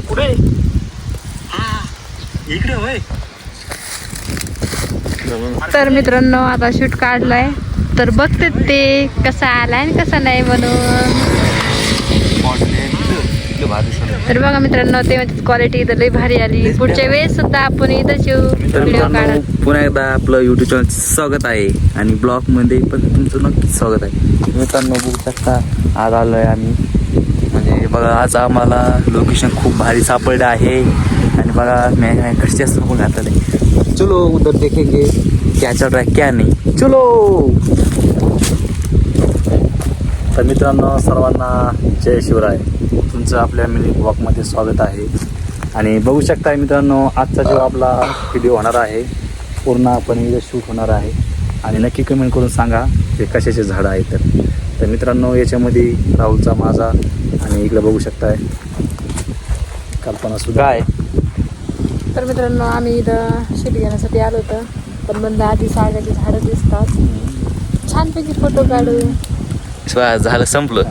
कुठे इकडे होय. तर मित्रांनो आता शूट काढलाय तर बघते ते कसा आलाय आणि कसा नाही म्हणून. तर बघा मित्रांनो ते क्वालिटी इथं लई भारी आली. पुढच्या वेळेस सुद्धा आपण इथंच व्हिडिओ काढा. पुन्हा एकदा आपलं युट्यूब चॅनल स्वागत आहे आणि ब्लॉग मध्ये पण तुमचं नक्कीच स्वागत आहे. मित्रांनो बघू शकता आज आलोय आम्ही. म्हणजे बघा आज आम्हाला लोकेशन खूप भारी सापडलं आहे आणि बघा मैं कशी असं घातलं. चलो उधर देखेंगे क्या चल रहा है क्या नाही. चलो. तर मित्रांनो सर्वांना जय शिवराय. तुमचं आपल्या मिनी ब्लॉगमध्ये स्वागत आहे. आणि बघू शकता मित्रांनो आजचा जो आपला व्हिडिओ होणार आहे पूर्णपणे इथं शूट होणार आहे. आणि नक्की कमेंट करून सांगा ते कशाचे झाडं आहेत. तर मित्रांनो याच्यामध्ये राहुलचा माझा आणि इकडे बघू शकताय कल्पना सुद्धा आहे. तर मित्रांनो आम्ही इथं शूट घेण्यासाठी आलो होतो पण म्हणलं आधी सागाची झाडं दिसतात छानपैकी फोटो काढू. झालं संपलं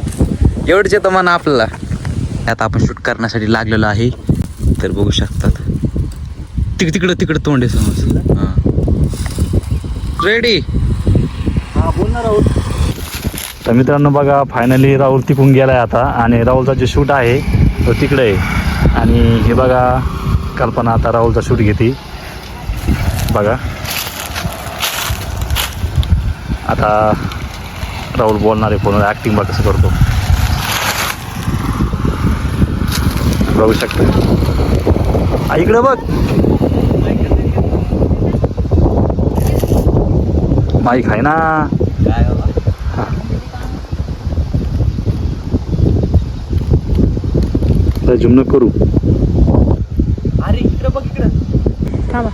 एवढंच येतं म्हणा आपल्याला. आता आपण शूट करण्यासाठी लागलेलो आहे. तर बघू शकतात तिकडं तोंड आहे समज. हां रेडी. हा बोल ना राहुल. तर मित्रांनो बघा फायनली राहुल तिकून गेलाय आता आणि राहुलचा जे शूट आहे तो तिकडे आहे. आणि हे बघा कल्पना आता राहुलचा शूट घेते बघा. आता राहुल बोलणार आहे फोनवर ॲक्टिंग बघा कसं करतो बघू शकता. इकडे बघ माईक आहे ना. झूम नको करू. अरे इकडे बघ इकडे. थांबा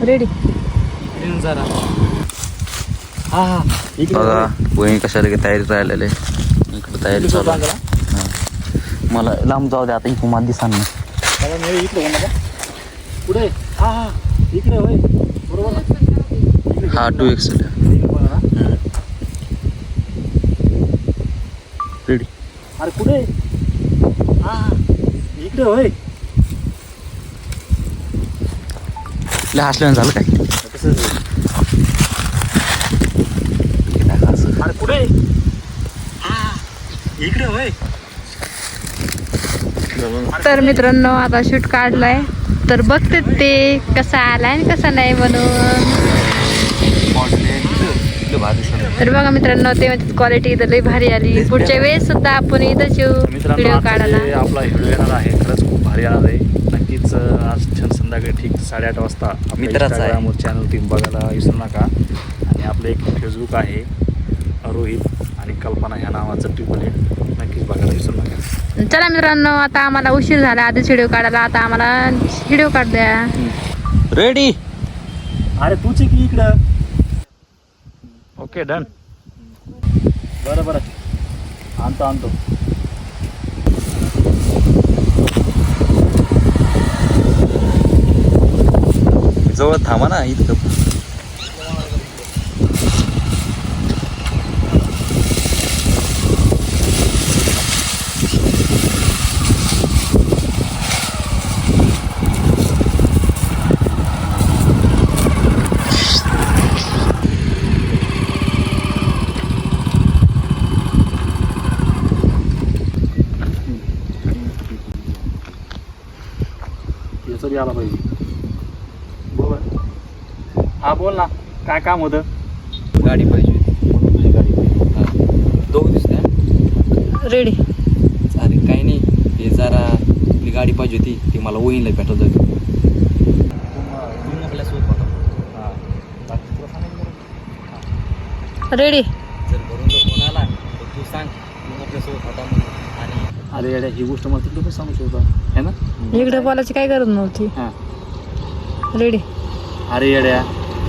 रेडी. जरा हा हा इकडे बघा वही कशाला की तयारीत राहिलेले. इकडे तयारी चालू आहे. मला लांब जाऊ दे आता इकडून मला दिसा नाही. इकडे हो ना पुढे. हा हा इकडे होय बरोबर ना. हा 2x रेडी. अरे कुठे हा हा इकडे होय. हसल्यानं झालं काय. अरे कुठे हा इकडे होय. तर मित्रांनो आता शूट काढलाय तर बघते ते कसा आलाय आणि कसा नाही म्हणून. तर बघा मित्रांनो ते क्वालिटी इथं लई भारी आली. पुढच्या वेळेस सुद्धा आपण इथंच व्हिडिओ काढायला. आपला व्हिडिओ येणार आहे खरंच खूप भारी येणार आहे. नक्कीच आज संध्याकाळी ठीक 8:30 वाजता मित्राचा चॅनल टीम बघायला विसरू नका. आणि आपलं एक फेसबुक आहे रोहित आणि कल्पना ह्या नावाचं ट्रिपल नक्कीच बघायला विसरू नका. चला मित्रांनो आता आम्हाला उशीर झाला आधीच व्हिडिओ काढायला. आता आम्हाला व्हिडिओ काढ द्या. रेडी. अरे तूच की इकडं. Okay done. बरं बरं आणतो जवळ थांबा ना इथं. याचं बी आला पाहिजे. बरोबर. हा बोल ना काय काम होतं. गाडी पाहिजे होती. गाडी पाहिजे. दोघं दिसते रेडी. अरे काही नाही हे जरा आपली गाडी पाहिजे होती ती मला वहीनला भेटत होती. रेडी. जर भरून जर फोन आला तर तू सांग तू आपल्यासोबत होता म्हणून. आणि अरे येड्या ही गोष्ट मला तिकडे पण सांगू शकतो है ना. इकडे बोलायची काय गरज नव्हती. हां रेडी. अरे येड्या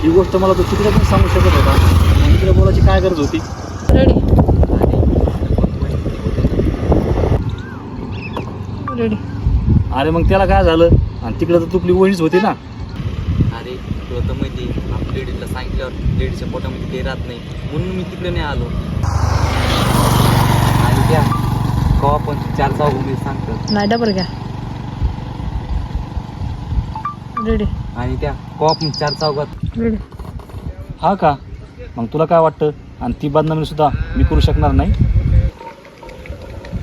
ही गोष्ट मला तो तिकडे पण सांगू शकत होता. इकडे बोलायची काय गरज होती. रेडी. रेडी. अरे मग त्याला काय झालं आणि तिकडे तर तुपली वहीच होती ना. अरे तुला तर माहिती आपण लेडीजला सांगितल्यावर लेडीजच्या पोटामध्ये ते राहत नाही म्हणून मी तिकडे नाही आलो. आणि त्या कवा पण 4 जाऊ मी सांगतो नाही डबल घ्या. रेडी आणि त्या कॉप 4 चौकात. रेडी. हा का? मग तुला काय वाटतं? आणि ती बदनामी सुद्धा मी करू शकणार नाही.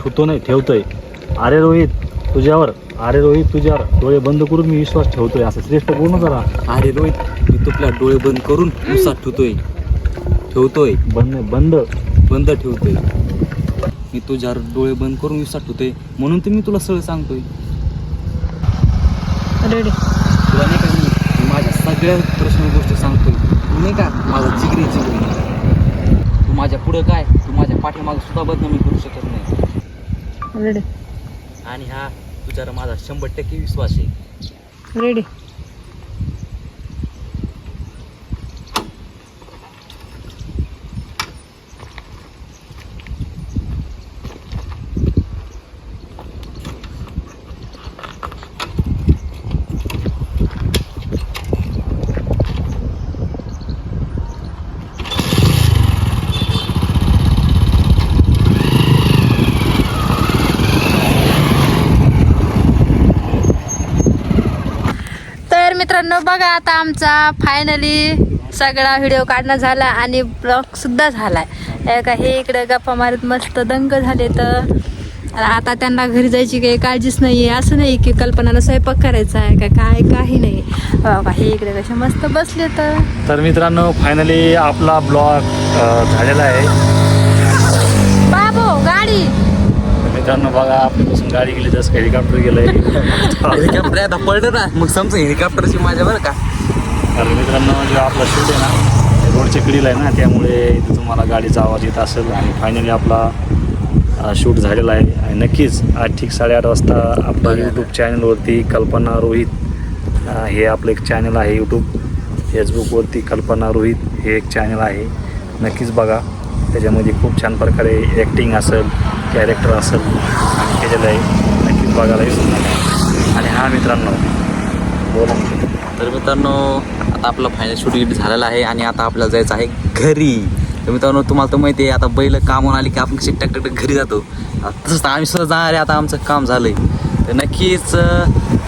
ठेवतो नाही, ठेवतोय. अरे रोहित तुझ्यावर डोळे बंद करून मी विश्वास ठेवतोय. असं श्रेष्ठ बोलणं जरा. अरे रोहित, मी तुला डोळे बंद करून उसात ठेवतोय. बंद ठेवतोय. मी तुझ्यावर डोळे बंद करून विश्वास ठेवतोय, म्हणून तर मी तुला सरळ सांगतोय. रेडी. तुला नाही का मी माझ्या सगळ्या प्रश्न गोष्टी सांगतोय. तू नाही का माझा जिगरी. तू माझ्या पुढं काय, तू माझ्या पाठीमागं सुद्धा बदनामी करू शकत नाही. रेडी. आणि हा तुझ्यावर माझा 100% विश्वास आहे. रेडी. तर मित्रांनो बघा, आता आमचा फायनली सगळा व्हिडिओ काढणं झाला आणि ब्लॉग सुद्धा झालाय. का हे इकडे गप्पा मारत मस्त दंग झाले. तर आता त्यांना घरी जायची काही काळजीच नाही आहे. असं नाही की कल्पनाला स्वयंपाक करायचा आहे का काय, काही नाही. बाबा हे इकडे कसे मस्त बसले. तर मित्रांनो फायनली आपला ब्लॉग झालेला आहे. बाबो गाडी. मित्रांनो बघा, आपल्यापासून गाडी गेली, जसं हेलिकॉप्टर गेलंय. हेलिकॉप्टर आता पडलं ना, मग समजा हेलिकॉप्टरची माझ्या बरं का. कारण मित्रांनो जो आपला शूट आहे ना, रोडच्या कडीला आहे ना, त्यामुळे इथे तुम्हाला गाडीचा आवाज येत असेल. आणि फायनली आपला शूट झालेला आहे. आणि नक्कीच आज ठीक 8:30 वाजता आपल्या यूट्यूब चॅनलवरती कल्पना रोहित हे आपलं एक चॅनल आहे. यूट्यूब फेसबुकवरती कल्पना रोहित हे एक चॅनल आहे. नक्कीच बघा, त्याच्यामध्ये खूप छान प्रकारे ॲक्टिंग असेल, कॅरेक्टर असेल आणि केलेलं आहे. नक्कीच बघायला विसरू नका. आणि हा मित्रांनो बोला. तर मित्रांनो आता आपलं फायनल शूटिंग झालेलं आहे आणि आता आपल्याला जायचं आहे घरी. तर मित्रांनो तुम्हाला तर माहिती आहे, आता बैल कामून आली की आपण कशी टक घरी जातो, तसंच आम्ही सुद्धा जाणार आहे. आता आमचं काम झालं आहे. तर नक्कीच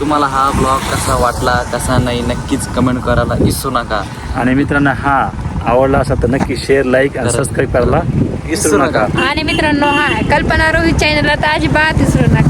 तुम्हाला हा ब्लॉग कसा वाटला कसा नाही नक्कीच कमेंट करायला विसरू नका. आणि मित्रांनो हा आवडला असेल तर नक्की शेअर, लाईक आणि सबस्क्राईब करायला विसरू नका. आणि मित्रांनो हा कल्पना रोहित चॅनलला तर अजिबात विसरू नका.